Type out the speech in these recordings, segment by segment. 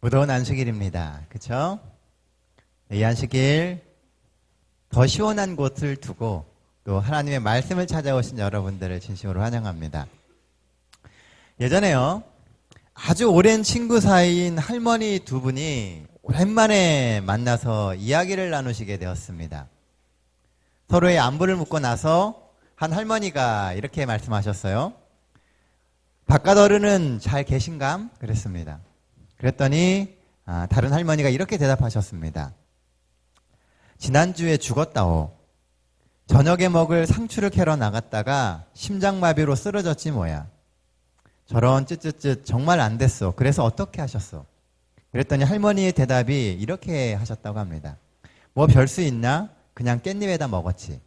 무더운 안식일입니다. 그쵸? 이 안식일 더 시원한 곳을 두고 또 하나님의 말씀을 찾아오신 여러분들을 진심으로 환영합니다. 예전에요, 아주 오랜 친구 사이인 할머니 두 분이 오랜만에 만나서 이야기를 나누시게 되었습니다. 서로의 안부를 묻고 나서 한 할머니가 이렇게 말씀하셨어요. 바깥 어른은 잘 계신감? 그랬습니다. 그랬더니 다른 할머니가 이렇게 대답하셨습니다. 지난주에 죽었다오. 저녁에 먹을 상추를 캐러 나갔다가 심장마비로 쓰러졌지 뭐야. 저런 쯧쯧쯧 정말 안 됐어. 그래서 어떻게 하셨어? 그랬더니 할머니의 대답이 이렇게 하셨다고 합니다. 뭐 별 수 있나? 그냥 깻잎에다 먹었지.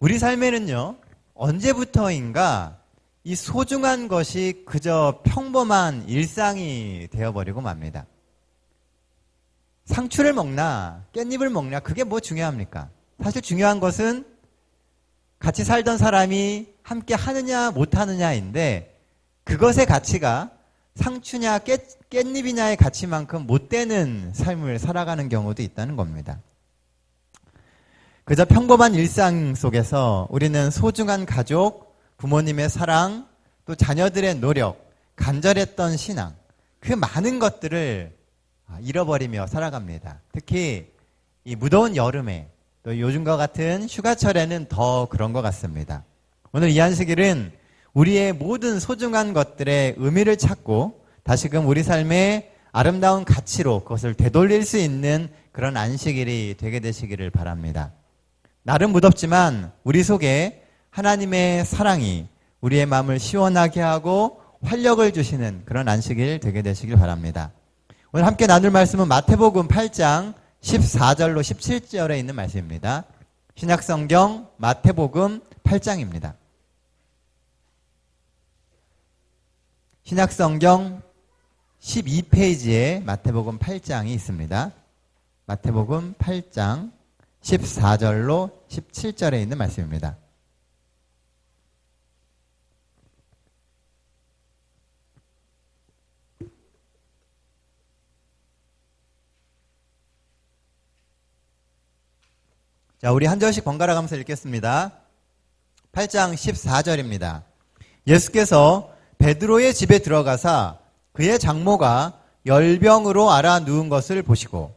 우리 삶에는요, 언제부터인가 이 소중한 것이 그저 평범한 일상이 되어버리고 맙니다. 상추를 먹나 깻잎을 먹냐 그게 뭐 중요합니까? 사실 중요한 것은 같이 살던 사람이 함께 하느냐 못하느냐인데 그것의 가치가 상추냐 깻잎이냐의 가치만큼 못 되는 삶을 살아가는 경우도 있다는 겁니다. 그저 평범한 일상 속에서 우리는 소중한 가족, 부모님의 사랑, 또 자녀들의 노력, 간절했던 신앙, 그 많은 것들을 잃어버리며 살아갑니다. 특히 이 무더운 여름에 또 요즘과 같은 휴가철에는 더 그런 것 같습니다. 오늘 이 안식일은 우리의 모든 소중한 것들의 의미를 찾고 다시금 우리 삶의 아름다운 가치로 그것을 되돌릴 수 있는 그런 안식일이 되게 되시기를 바랍니다. 날은 무덥지만 우리 속에 하나님의 사랑이 우리의 마음을 시원하게 하고 활력을 주시는 그런 안식일 되게 되시길 바랍니다. 오늘 함께 나눌 말씀은 마태복음 8장 14절로 17절에 있는 말씀입니다. 신약성경 마태복음 8장입니다. 신약성경 12페이지에 마태복음 8장이 있습니다. 마태복음 8장 14절로 17절에 있는 말씀입니다. 자, 우리 한 절씩 번갈아 가면서 읽겠습니다. 8장 14절입니다. 예수께서 베드로의 집에 들어가사 그의 장모가 열병으로 앓아 누운 것을 보시고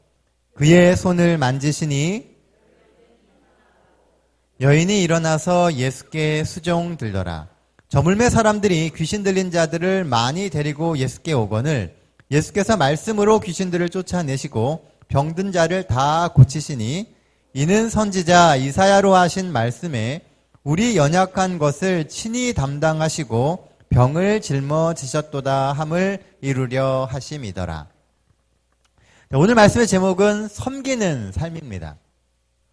그의 손을 만지시니 여인이 일어나서 예수께 수종 들더라. 저물매 사람들이 귀신 들린 자들을 많이 데리고 예수께 오거늘 예수께서 말씀으로 귀신들을 쫓아내시고 병든 자를 다 고치시니 이는 선지자 이사야로 하신 말씀에 우리 연약한 것을 친히 담당하시고 병을 짊어지셨도다 함을 이루려 하심이더라. 오늘 말씀의 제목은 섬기는 삶입니다.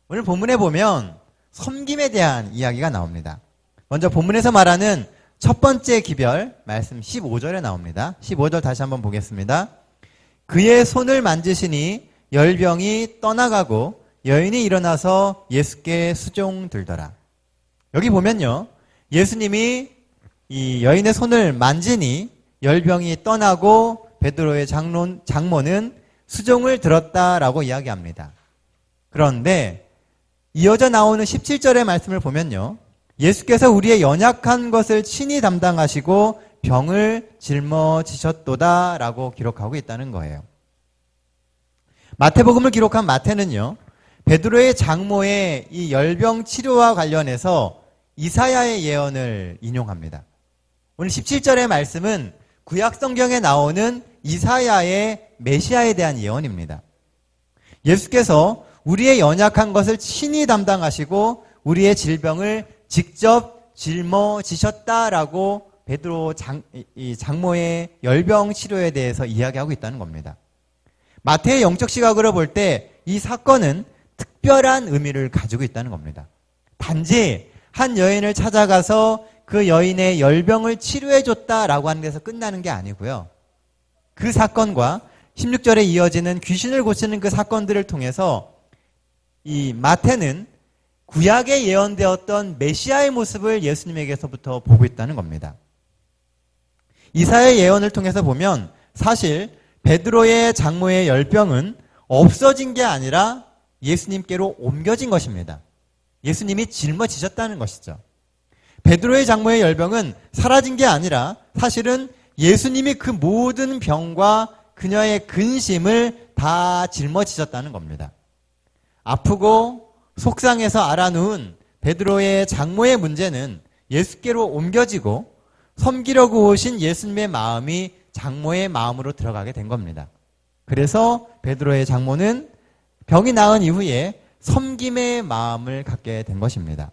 오늘 본문에 보면 섬김에 대한 이야기가 나옵니다. 먼저 본문에서 말하는 첫 번째 기별 말씀 15절에 나옵니다. 15절 다시 한번 보겠습니다. 그의 손을 만지시니 열병이 떠나가고 여인이 일어나서 예수께 수종 들더라. 여기 보면요, 예수님이 이 여인의 손을 만지니 열병이 떠나고 베드로의 장모는 수종을 들었다라고 이야기합니다. 그런데 이어져 나오는 17절의 말씀을 보면요, 예수께서 우리의 연약한 것을 친히 담당하시고 병을 짊어지셨도다라고 기록하고 있다는 거예요. 마태복음을 기록한 마태는요, 베드로의 장모의 이 열병 치료와 관련해서 이사야의 예언을 인용합니다. 오늘 17절의 말씀은 구약 성경에 나오는 이사야의 메시아에 대한 예언입니다. 예수께서 우리의 연약한 것을 친히 담당하시고 우리의 질병을 직접 짊어지셨다라고 베드로 장모의 열병 치료에 대해서 이야기하고 있다는 겁니다. 마태의 영적 시각으로 볼 때 이 사건은 특별한 의미를 가지고 있다는 겁니다. 단지 한 여인을 찾아가서 그 여인의 열병을 치료해줬다라고 하는 데서 끝나는 게 아니고요. 그 사건과 16절에 이어지는 귀신을 고치는 그 사건들을 통해서 이 마태는 구약에 예언되었던 메시아의 모습을 예수님에게서부터 보고 있다는 겁니다. 이사야의 예언을 통해서 보면 사실 베드로의 장모의 열병은 없어진 게 아니라 예수님께로 옮겨진 것입니다. 예수님이 짊어지셨다는 것이죠. 베드로의 장모의 열병은 사라진 게 아니라 사실은 예수님이 그 모든 병과 그녀의 근심을 다 짊어지셨다는 겁니다. 아프고 속상해서 알아누운 베드로의 장모의 문제는 예수께로 옮겨지고 섬기려고 오신 예수님의 마음이 장모의 마음으로 들어가게 된 겁니다. 그래서 베드로의 장모는 병이 나은 이후에 섬김의 마음을 갖게 된 것입니다.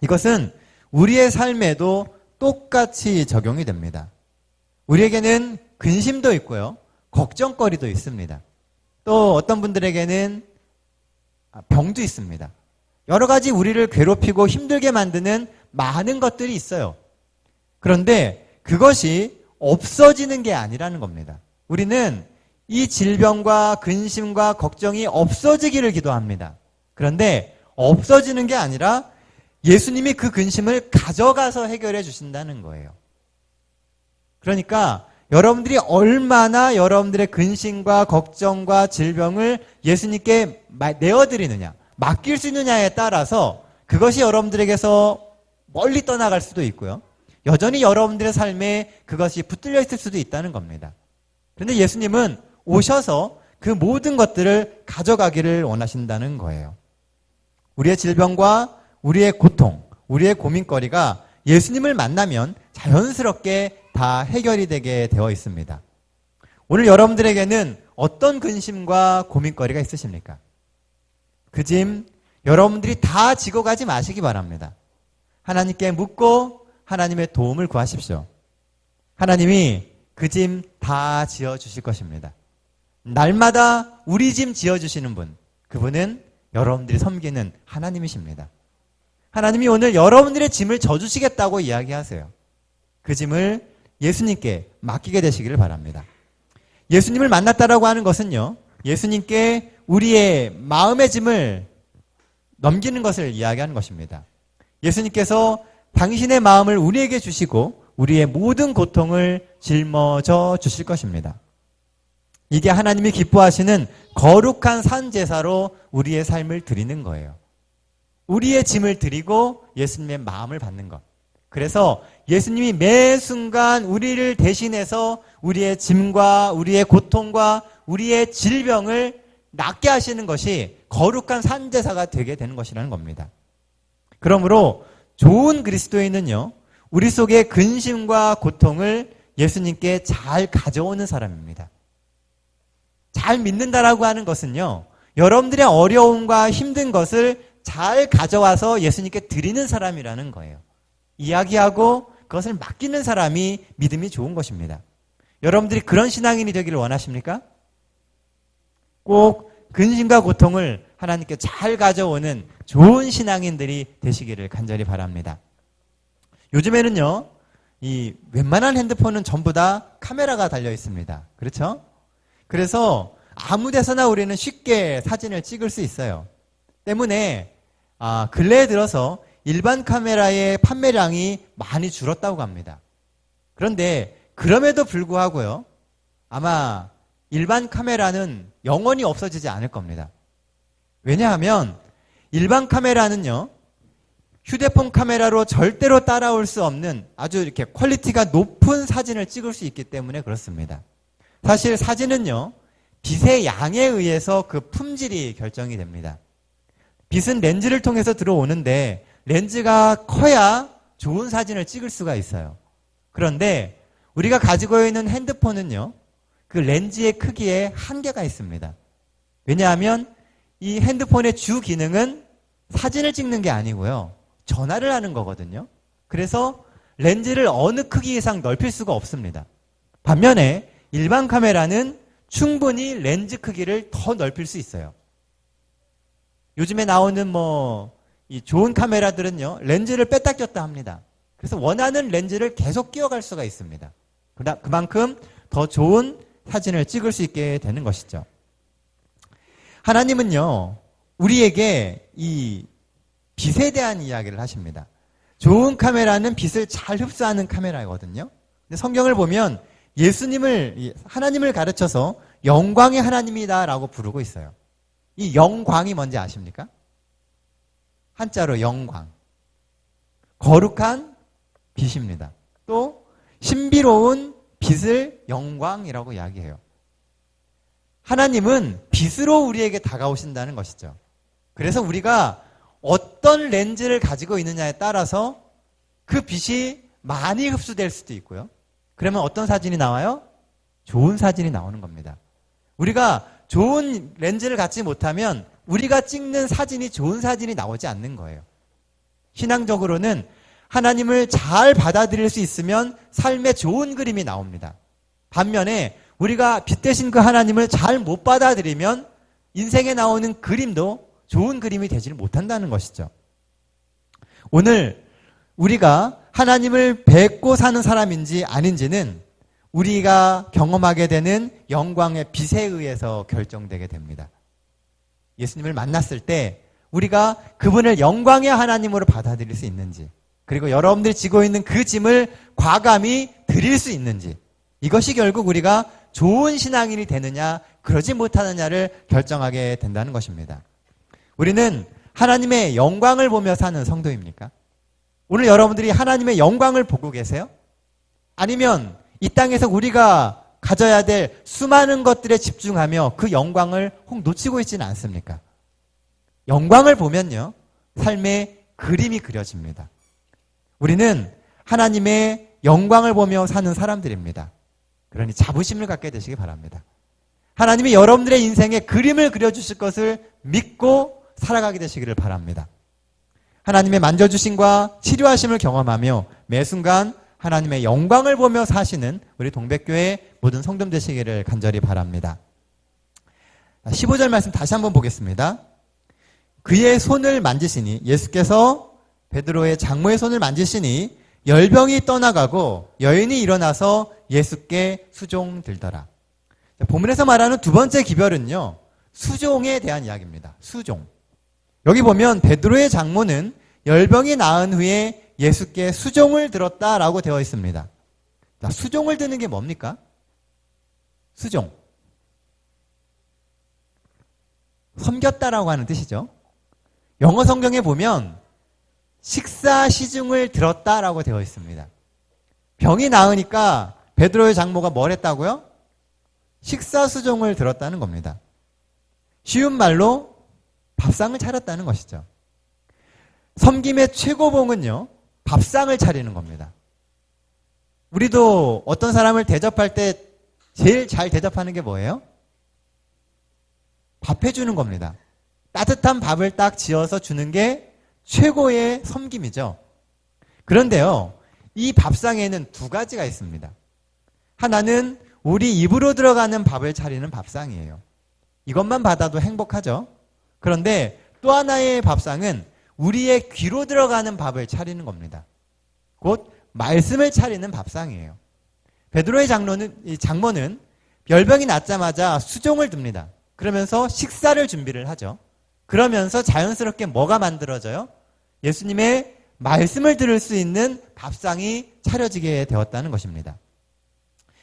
이것은 우리의 삶에도 똑같이 적용이 됩니다. 우리에게는 근심도 있고요. 걱정거리도 있습니다. 또 어떤 분들에게는 병도 있습니다. 여러 가지 우리를 괴롭히고 힘들게 만드는 많은 것들이 있어요. 그런데 그것이 없어지는 게 아니라는 겁니다. 우리는 이 질병과 근심과 걱정이 없어지기를 기도합니다. 그런데 없어지는 게 아니라 예수님이 그 근심을 가져가서 해결해 주신다는 거예요. 그러니까 여러분들이 얼마나 여러분들의 근심과 걱정과 질병을 예수님께 내어드리느냐, 맡길 수 있느냐에 따라서 그것이 여러분들에게서 멀리 떠나갈 수도 있고요. 여전히 여러분들의 삶에 그것이 붙들려 있을 수도 있다는 겁니다. 그런데 예수님은 오셔서 그 모든 것들을 가져가기를 원하신다는 거예요. 우리의 질병과 우리의 고통, 우리의 고민거리가 예수님을 만나면 자연스럽게 다 해결이 되게 되어 있습니다. 오늘 여러분들에게는 어떤 근심과 고민거리가 있으십니까? 그 짐 여러분들이 다 지고 가지 마시기 바랍니다. 하나님께 묻고 하나님의 도움을 구하십시오. 하나님이 그 짐 다 지어주실 것입니다. 날마다 우리 짐 지어주시는 분, 그분은 여러분들이 섬기는 하나님이십니다. 하나님이 오늘 여러분들의 짐을 져주시겠다고 이야기하세요. 그 짐을 예수님께 맡기게 되시기를 바랍니다. 예수님을 만났다라고 하는 것은요, 예수님께 우리의 마음의 짐을 넘기는 것을 이야기하는 것입니다. 예수님께서 당신의 마음을 우리에게 주시고 우리의 모든 고통을 짊어져 주실 것입니다. 이게 하나님이 기뻐하시는 거룩한 산제사로 우리의 삶을 드리는 거예요. 우리의 짐을 드리고 예수님의 마음을 받는 것. 그래서 예수님이 매 순간 우리를 대신해서 우리의 짐과 우리의 고통과 우리의 질병을 낫게 하시는 것이 거룩한 산제사가 되게 되는 것이라는 겁니다. 그러므로 좋은 그리스도인은요, 우리 속의 근심과 고통을 예수님께 잘 가져오는 사람입니다. 잘 믿는다라고 하는 것은요, 여러분들의 어려움과 힘든 것을 잘 가져와서 예수님께 드리는 사람이라는 거예요. 이야기하고 그것을 맡기는 사람이 믿음이 좋은 것입니다. 여러분들이 그런 신앙인이 되기를 원하십니까? 꼭 근심과 고통을 하나님께 잘 가져오는 좋은 신앙인들이 되시기를 간절히 바랍니다. 요즘에는요, 이 웬만한 핸드폰은 전부 다 카메라가 달려 있습니다. 그렇죠? 그래서 아무 데서나 우리는 쉽게 사진을 찍을 수 있어요. 때문에 근래에 들어서 일반 카메라의 판매량이 많이 줄었다고 합니다. 그런데 그럼에도 불구하고요, 아마 일반 카메라는 영원히 없어지지 않을 겁니다. 왜냐하면 일반 카메라는요, 휴대폰 카메라로 절대로 따라올 수 없는 아주 이렇게 퀄리티가 높은 사진을 찍을 수 있기 때문에 그렇습니다. 사실 사진은요, 빛의 양에 의해서 그 품질이 결정이 됩니다. 빛은 렌즈를 통해서 들어오는데 렌즈가 커야 좋은 사진을 찍을 수가 있어요. 그런데 우리가 가지고 있는 핸드폰은요, 그 렌즈의 크기에 한계가 있습니다. 왜냐하면 이 핸드폰의 주 기능은 사진을 찍는 게 아니고요, 전화를 하는 거거든요. 그래서 렌즈를 어느 크기 이상 넓힐 수가 없습니다. 반면에 일반 카메라는 충분히 렌즈 크기를 더 넓힐 수 있어요. 요즘에 나오는 이 좋은 카메라들은요, 렌즈를 뺐다 꼈다 합니다. 그래서 원하는 렌즈를 계속 끼워갈 수가 있습니다. 그만큼 더 좋은 사진을 찍을 수 있게 되는 것이죠. 하나님은요, 우리에게 이 빛에 대한 이야기를 하십니다. 좋은 카메라는 빛을 잘 흡수하는 카메라거든요. 근데 성경을 보면 하나님을 가르쳐서 영광의 하나님이다라고 부르고 있어요. 이 영광이 뭔지 아십니까? 한자로 영광. 거룩한 빛입니다. 또 신비로운 빛을 영광이라고 이야기해요. 하나님은 빛으로 우리에게 다가오신다는 것이죠. 그래서 우리가 어떤 렌즈를 가지고 있느냐에 따라서 그 빛이 많이 흡수될 수도 있고요. 그러면 어떤 사진이 나와요? 좋은 사진이 나오는 겁니다. 우리가 좋은 렌즈를 갖지 못하면 우리가 찍는 사진이 좋은 사진이 나오지 않는 거예요. 신앙적으로는 하나님을 잘 받아들일 수 있으면 삶에 좋은 그림이 나옵니다. 반면에 우리가 빛 대신 그 하나님을 잘 못 받아들이면 인생에 나오는 그림도 좋은 그림이 되지를 못한다는 것이죠. 오늘 우리가 하나님을 뵙고 사는 사람인지 아닌지는 우리가 경험하게 되는 영광의 빛에 의해서 결정되게 됩니다. 예수님을 만났을 때 우리가 그분을 영광의 하나님으로 받아들일 수 있는지, 그리고 여러분들이 지고 있는 그 짐을 과감히 드릴 수 있는지, 이것이 결국 우리가 좋은 신앙인이 되느냐 그러지 못하느냐를 결정하게 된다는 것입니다. 우리는 하나님의 영광을 보며 사는 성도입니까? 오늘 여러분들이 하나님의 영광을 보고 계세요? 아니면 이 땅에서 우리가 가져야 될 수많은 것들에 집중하며 그 영광을 혹 놓치고 있지는 않습니까? 영광을 보면요, 삶의 그림이 그려집니다. 우리는 하나님의 영광을 보며 사는 사람들입니다. 그러니 자부심을 갖게 되시기 바랍니다. 하나님이 여러분들의 인생에 그림을 그려주실 것을 믿고 살아가게 되시기를 바랍니다. 하나님의 만져주심과 치료하심을 경험하며 매 순간 하나님의 영광을 보며 사시는 우리 동백교회 모든 성도들 되시기를 간절히 바랍니다. 15절 말씀 다시 한번 보겠습니다. 그의 손을 만지시니, 예수께서 베드로의 장모의 손을 만지시니 열병이 떠나가고 여인이 일어나서 예수께 수종들더라. 본문에서 말하는 두 번째 기별은요, 수종에 대한 이야기입니다. 수종. 여기 보면 베드로의 장모는 열병이 나은 후에 예수께 수종을 들었다라고 되어 있습니다. 자, 수종을 드는 게 뭡니까? 수종. 섬겼다라고 하는 뜻이죠. 영어 성경에 보면 식사 시중을 들었다라고 되어 있습니다. 병이 나으니까 베드로의 장모가 뭘 했다고요? 식사 수종을 들었다는 겁니다. 쉬운 말로 밥상을 차렸다는 것이죠. 섬김의 최고봉은요, 밥상을 차리는 겁니다. 우리도 어떤 사람을 대접할 때 제일 잘 대접하는 게 뭐예요? 밥 해주는 겁니다. 따뜻한 밥을 딱 지어서 주는 게 최고의 섬김이죠. 그런데요, 이 밥상에는 두 가지가 있습니다. 하나는 우리 입으로 들어가는 밥을 차리는 밥상이에요. 이것만 받아도 행복하죠. 그런데 또 하나의 밥상은 우리의 귀로 들어가는 밥을 차리는 겁니다. 곧 말씀을 차리는 밥상이에요. 베드로의 장모는 열병이 났자마자 수종을 듭니다. 그러면서 식사를 준비를 하죠. 그러면서 자연스럽게 뭐가 만들어져요? 예수님의 말씀을 들을 수 있는 밥상이 차려지게 되었다는 것입니다.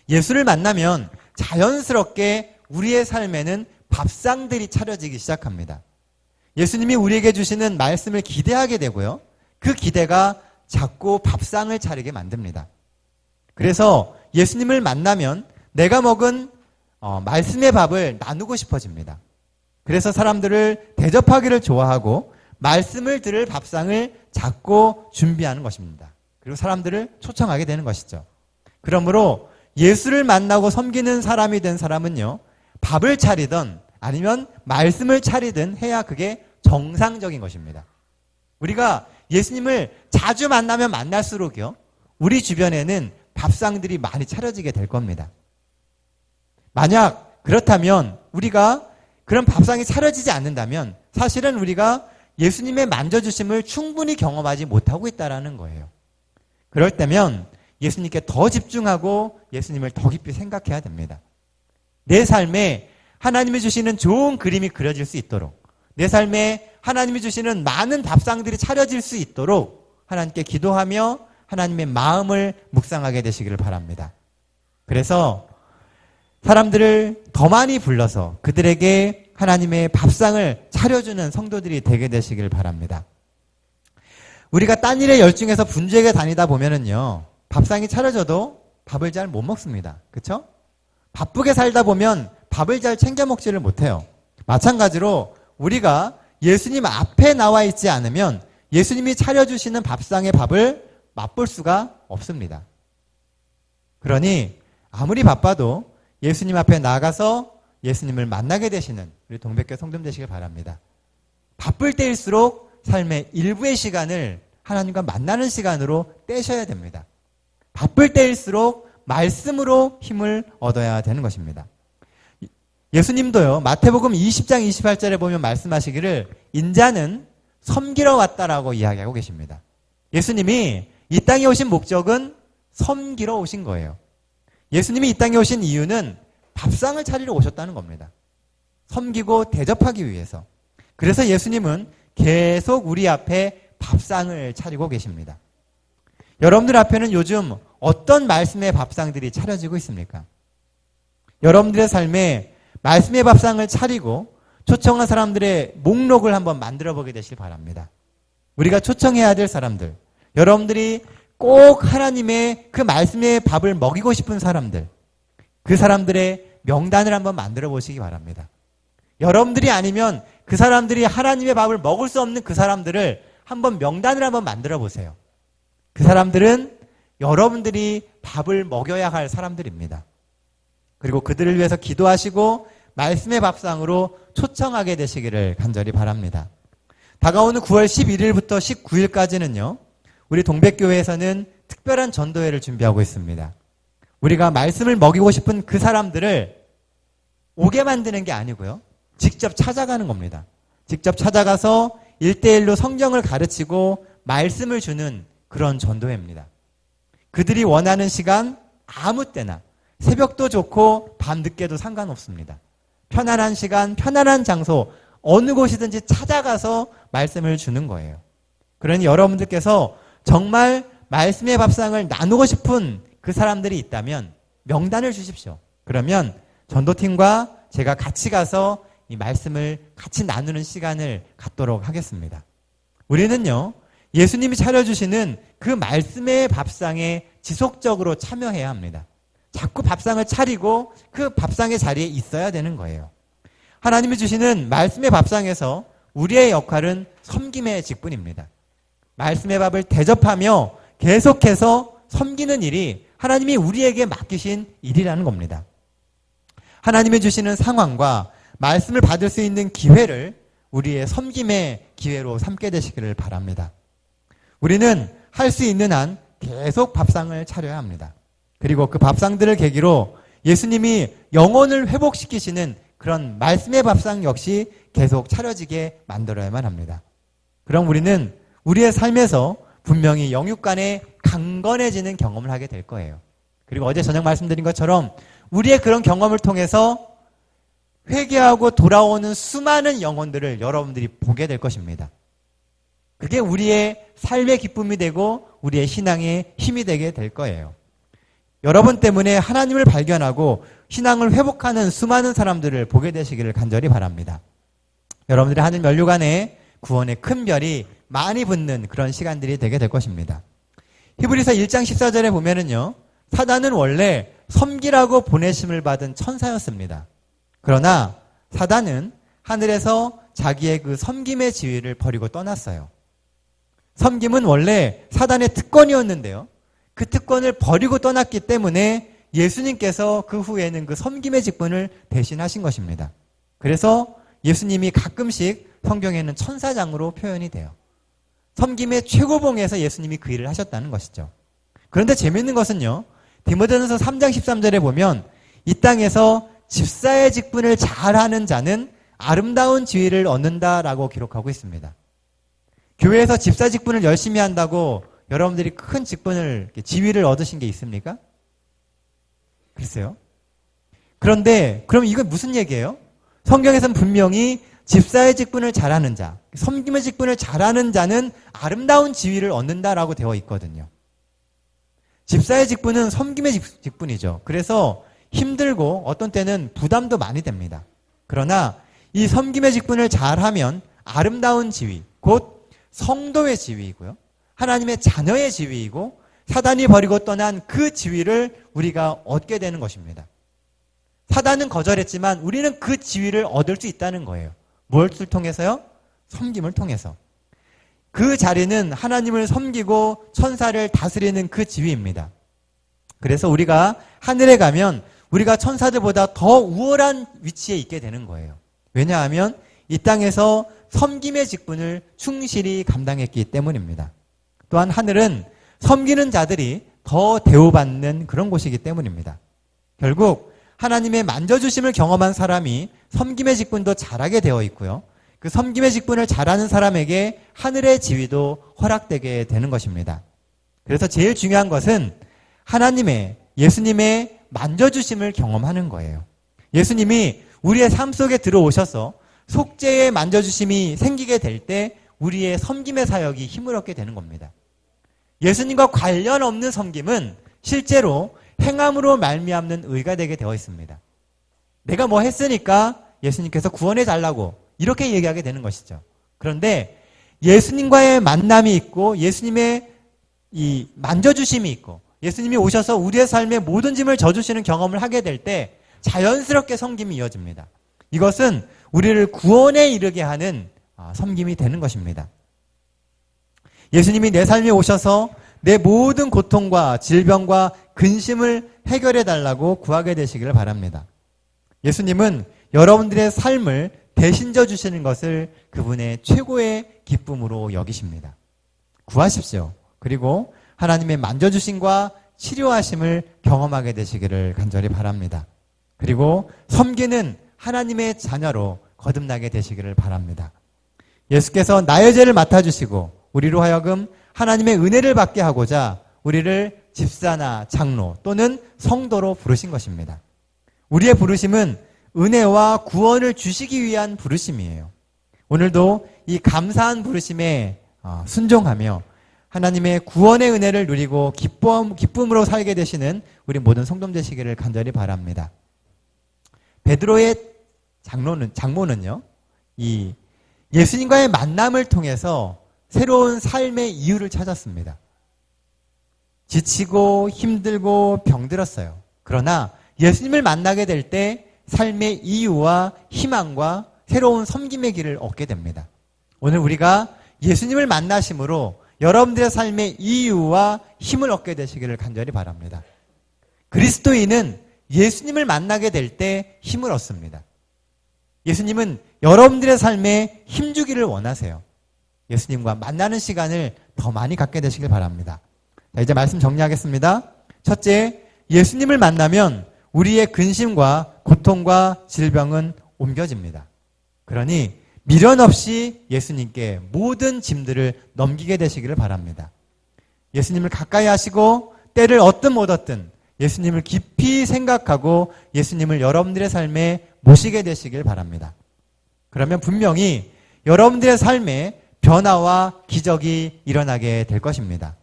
예수를 만나면 자연스럽게 우리의 삶에는 밥상들이 차려지기 시작합니다. 예수님이 우리에게 주시는 말씀을 기대하게 되고요. 그 기대가 자꾸 밥상을 차리게 만듭니다. 그래서 예수님을 만나면 내가 먹은 말씀의 밥을 나누고 싶어집니다. 그래서 사람들을 대접하기를 좋아하고 말씀을 들을 밥상을 자꾸 준비하는 것입니다. 그리고 사람들을 초청하게 되는 것이죠. 그러므로 예수를 만나고 섬기는 사람이 된 사람은요, 밥을 차리든 아니면 말씀을 차리든 해야 그게 정상적인 것입니다. 우리가 예수님을 자주 만나면 만날수록요, 우리 주변에는 밥상들이 많이 차려지게 될 겁니다. 만약 그렇다면 우리가 그런 밥상이 차려지지 않는다면 사실은 우리가 예수님의 만져주심을 충분히 경험하지 못하고 있다는 거예요. 그럴 때면 예수님께 더 집중하고 예수님을 더 깊이 생각해야 됩니다. 내 삶에 하나님이 주시는 좋은 그림이 그려질 수 있도록, 내 삶에 하나님이 주시는 많은 밥상들이 차려질 수 있도록 하나님께 기도하며 하나님의 마음을 묵상하게 되시기를 바랍니다. 그래서 사람들을 더 많이 불러서 그들에게 하나님의 밥상을 차려주는 성도들이 되게 되시길 바랍니다. 우리가 딴 일에 열중해서 분주하게 다니다 보면은요, 밥상이 차려져도 밥을 잘 못 먹습니다. 그렇죠? 바쁘게 살다 보면 밥을 잘 챙겨 먹지를 못해요. 마찬가지로 우리가 예수님 앞에 나와 있지 않으면 예수님이 차려주시는 밥상의 밥을 맛볼 수가 없습니다. 그러니 아무리 바빠도 예수님 앞에 나가서 예수님을 만나게 되시는 우리 동백교 성도님 되시길 바랍니다. 바쁠 때일수록 삶의 일부의 시간을 하나님과 만나는 시간으로 떼셔야 됩니다. 바쁠 때일수록 말씀으로 힘을 얻어야 되는 것입니다. 예수님도요, 마태복음 20장 28절에 보면 말씀하시기를 인자는 섬기러 왔다라고 이야기하고 계십니다. 예수님이 이 땅에 오신 목적은 섬기러 오신 거예요. 예수님이 이 땅에 오신 이유는 밥상을 차리러 오셨다는 겁니다. 섬기고 대접하기 위해서. 그래서 예수님은 계속 우리 앞에 밥상을 차리고 계십니다. 여러분들 앞에는 요즘 어떤 말씀의 밥상들이 차려지고 있습니까? 여러분들의 삶에 말씀의 밥상을 차리고 초청한 사람들의 목록을 한번 만들어 보게 되시길 바랍니다. 우리가 초청해야 될 사람들, 여러분들이 꼭 하나님의 그 말씀의 밥을 먹이고 싶은 사람들, 그 사람들의 명단을 한번 만들어 보시기 바랍니다. 여러분들이 아니면 그 사람들이 하나님의 밥을 먹을 수 없는 그 사람들을 한번 명단을 한번 만들어 보세요. 그 사람들은 여러분들이 밥을 먹여야 할 사람들입니다. 그리고 그들을 위해서 기도하시고 말씀의 밥상으로 초청하게 되시기를 간절히 바랍니다. 다가오는 9월 11일부터 19일까지는요. 우리 동백교회에서는 특별한 전도회를 준비하고 있습니다. 우리가 말씀을 먹이고 싶은 그 사람들을 오게 만드는 게 아니고요. 직접 찾아가는 겁니다. 직접 찾아가서 1대1로 성경을 가르치고 말씀을 주는 그런 전도회입니다. 그들이 원하는 시간 아무 때나 새벽도 좋고 밤늦게도 상관없습니다. 편안한 시간, 편안한 장소 어느 곳이든지 찾아가서 말씀을 주는 거예요. 그러니 여러분들께서 정말 말씀의 밥상을 나누고 싶은 그 사람들이 있다면 명단을 주십시오. 그러면 전도팀과 제가 같이 가서 이 말씀을 같이 나누는 시간을 갖도록 하겠습니다. 우리는요, 예수님이 차려주시는 그 말씀의 밥상에 지속적으로 참여해야 합니다. 자꾸 밥상을 차리고 그 밥상의 자리에 있어야 되는 거예요. 하나님이 주시는 말씀의 밥상에서 우리의 역할은 섬김의 직분입니다. 말씀의 밥을 대접하며 계속해서 섬기는 일이 하나님이 우리에게 맡기신 일이라는 겁니다. 하나님이 주시는 상황과 말씀을 받을 수 있는 기회를 우리의 섬김의 기회로 삼게 되시기를 바랍니다. 우리는 할 수 있는 한 계속 밥상을 차려야 합니다. 그리고 그 밥상들을 계기로 예수님이 영혼을 회복시키시는 그런 말씀의 밥상 역시 계속 차려지게 만들어야만 합니다. 그럼 우리는 우리의 삶에서 분명히 영육간에 강건해지는 경험을 하게 될 거예요. 그리고 어제 저녁 말씀드린 것처럼 우리의 그런 경험을 통해서 회개하고 돌아오는 수많은 영혼들을 여러분들이 보게 될 것입니다. 그게 우리의 삶의 기쁨이 되고 우리의 신앙의 힘이 되게 될 거예요. 여러분 때문에 하나님을 발견하고 신앙을 회복하는 수많은 사람들을 보게 되시기를 간절히 바랍니다. 여러분들의 하늘 면류관에 구원의 큰 별이 많이 붙는 그런 시간들이 되게 될 것입니다. 히브리서 1장 14절에 보면은요, 사단은 원래 섬기라고 보내심을 받은 천사였습니다. 그러나 사단은 하늘에서 자기의 그 섬김의 지위를 버리고 떠났어요. 섬김은 원래 사단의 특권이었는데요. 그 특권을 버리고 떠났기 때문에 예수님께서 그 후에는 그 섬김의 직분을 대신하신 것입니다. 그래서 예수님이 가끔씩 성경에는 천사장으로 표현이 돼요. 섬김의 최고봉에서 예수님이 그 일을 하셨다는 것이죠. 그런데 재미있는 것은요, 디모데전서 3장 13절에 보면 이 땅에서 집사의 직분을 잘하는 자는 아름다운 지위를 얻는다라고 기록하고 있습니다. 교회에서 집사 직분을 열심히 한다고 여러분들이 큰 직분을, 지위를 얻으신 게 있습니까? 글쎄요. 그런데 그럼 이건 무슨 얘기예요? 성경에서는 분명히 집사의 직분을 잘하는 자, 섬김의 직분을 잘하는 자는 아름다운 지위를 얻는다라고 되어 있거든요. 집사의 직분은 섬김의 직분이죠. 그래서 힘들고 어떤 때는 부담도 많이 됩니다. 그러나 이 섬김의 직분을 잘하면 아름다운 지위, 곧 성도의 지위이고요. 하나님의 자녀의 지위이고 사단이 버리고 떠난 그 지위를 우리가 얻게 되는 것입니다. 사단은 거절했지만 우리는 그 지위를 얻을 수 있다는 거예요. 무엇을 통해서요? 섬김을 통해서. 그 자리는 하나님을 섬기고 천사를 다스리는 그 지위입니다. 그래서 우리가 하늘에 가면 우리가 천사들보다 더 우월한 위치에 있게 되는 거예요. 왜냐하면 이 땅에서 섬김의 직분을 충실히 감당했기 때문입니다. 또한 하늘은 섬기는 자들이 더 대우받는 그런 곳이기 때문입니다. 결국 하나님의 만져주심을 경험한 사람이 섬김의 직분도 잘하게 되어 있고요. 그 섬김의 직분을 잘하는 사람에게 하늘의 지위도 허락되게 되는 것입니다. 그래서 제일 중요한 것은 하나님의, 예수님의 만져주심을 경험하는 거예요. 예수님이 우리의 삶 속에 들어오셔서 속죄의 만져주심이 생기게 될 때 우리의 섬김의 사역이 힘을 얻게 되는 겁니다. 예수님과 관련 없는 섬김은 실제로 행함으로 말미암는 의가 되게 되어 있습니다. 내가 뭐 했으니까 예수님께서 구원해 달라고 이렇게 얘기하게 되는 것이죠. 그런데 예수님과의 만남이 있고 예수님의 이 만져주심이 있고 예수님이 오셔서 우리의 삶의 모든 짐을 져주시는 경험을 하게 될 때 자연스럽게 섬김이 이어집니다. 이것은 우리를 구원에 이르게 하는 섬김이 되는 것입니다. 예수님이 내 삶에 오셔서 내 모든 고통과 질병과 근심을 해결해 달라고 구하게 되시기를 바랍니다. 예수님은 여러분들의 삶을 대신져 주시는 것을 그분의 최고의 기쁨으로 여기십니다. 구하십시오. 그리고 하나님의 만져주심과 치료하심을 경험하게 되시기를 간절히 바랍니다. 그리고 섬기는 하나님의 자녀로 거듭나게 되시기를 바랍니다. 예수께서 나의 죄를 맡아주시고 우리로 하여금 하나님의 은혜를 받게 하고자 우리를 집사나 장로 또는 성도로 부르신 것입니다. 우리의 부르심은 은혜와 구원을 주시기 위한 부르심이에요. 오늘도 이 감사한 부르심에 순종하며 하나님의 구원의 은혜를 누리고 기쁨으로 살게 되시는 우리 모든 성도 되시기를 간절히 바랍니다. 베드로의 장모는요, 이 예수님과의 만남을 통해서 새로운 삶의 이유를 찾았습니다. 지치고 힘들고 병들었어요. 그러나 예수님을 만나게 될 때 삶의 이유와 희망과 새로운 섬김의 길을 얻게 됩니다. 오늘 우리가 예수님을 만나심으로 여러분들의 삶의 이유와 힘을 얻게 되시기를 간절히 바랍니다. 그리스도인은 예수님을 만나게 될 때 힘을 얻습니다. 예수님은 여러분들의 삶에 힘주기를 원하세요. 예수님과 만나는 시간을 더 많이 갖게 되시길 바랍니다. 자, 이제 말씀 정리하겠습니다. 첫째, 예수님을 만나면 우리의 근심과 고통과 질병은 옮겨집니다. 그러니 미련 없이 예수님께 모든 짐들을 넘기게 되시기를 바랍니다. 예수님을 가까이 하시고 때를 얻든 못 얻든 예수님을 깊이 생각하고 예수님을 여러분들의 삶에 모시게 되시길 바랍니다. 그러면 분명히 여러분들의 삶에 변화와 기적이 일어나게 될 것입니다.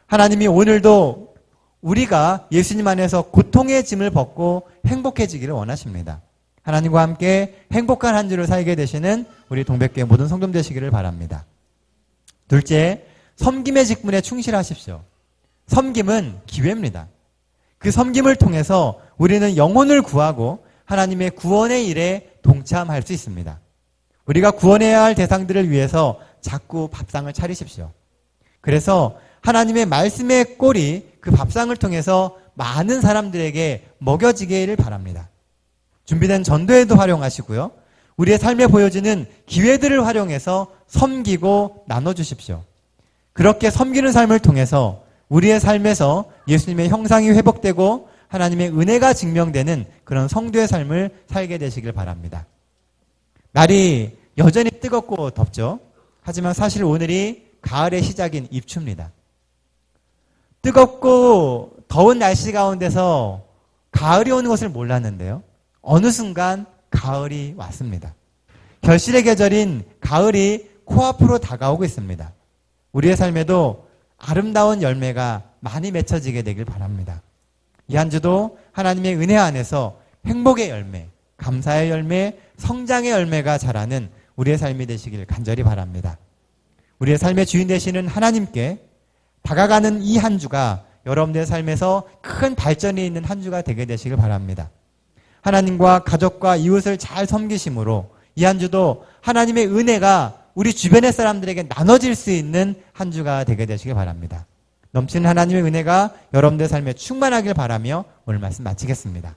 하나님이 오늘도 우리가 예수님 안에서 고통의 짐을 벗고 행복해지기를 원하십니다. 하나님과 함께 행복한 한 주를 살게 되시는 우리 동백교회 모든 성도 되시기를 바랍니다. 둘째, 섬김의 직분에 충실하십시오. 섬김은 기회입니다. 그 섬김을 통해서 우리는 영혼을 구하고 하나님의 구원의 일에 동참할 수 있습니다. 우리가 구원해야 할 대상들을 위해서 자꾸 밥상을 차리십시오. 그래서 하나님의 말씀의 꼴이 그 밥상을 통해서 많은 사람들에게 먹여지기를 바랍니다. 준비된 전도에도 활용하시고요. 우리의 삶에 보여지는 기회들을 활용해서 섬기고 나눠주십시오. 그렇게 섬기는 삶을 통해서 우리의 삶에서 예수님의 형상이 회복되고 하나님의 은혜가 증명되는 그런 성도의 삶을 살게 되시길 바랍니다. 날이 여전히 뜨겁고 덥죠. 하지만 사실 오늘이 가을의 시작인 입추입니다. 뜨겁고 더운 날씨 가운데서 가을이 오는 것을 몰랐는데요. 어느 순간 가을이 왔습니다. 결실의 계절인 가을이 코앞으로 다가오고 있습니다. 우리의 삶에도 아름다운 열매가 많이 맺혀지게 되길 바랍니다. 이 한 주도 하나님의 은혜 안에서 행복의 열매, 감사의 열매, 성장의 열매가 자라는 우리의 삶이 되시길 간절히 바랍니다. 우리의 삶의 주인 되시는 하나님께 다가가는 이 한 주가 여러분들의 삶에서 큰 발전이 있는 한 주가 되게 되시길 바랍니다. 하나님과 가족과 이웃을 잘 섬기심으로 이 한 주도 하나님의 은혜가 우리 주변의 사람들에게 나눠질 수 있는 한 주가 되게 되시길 바랍니다. 넘치는 하나님의 은혜가 여러분들의 삶에 충만하길 바라며 오늘 말씀 마치겠습니다.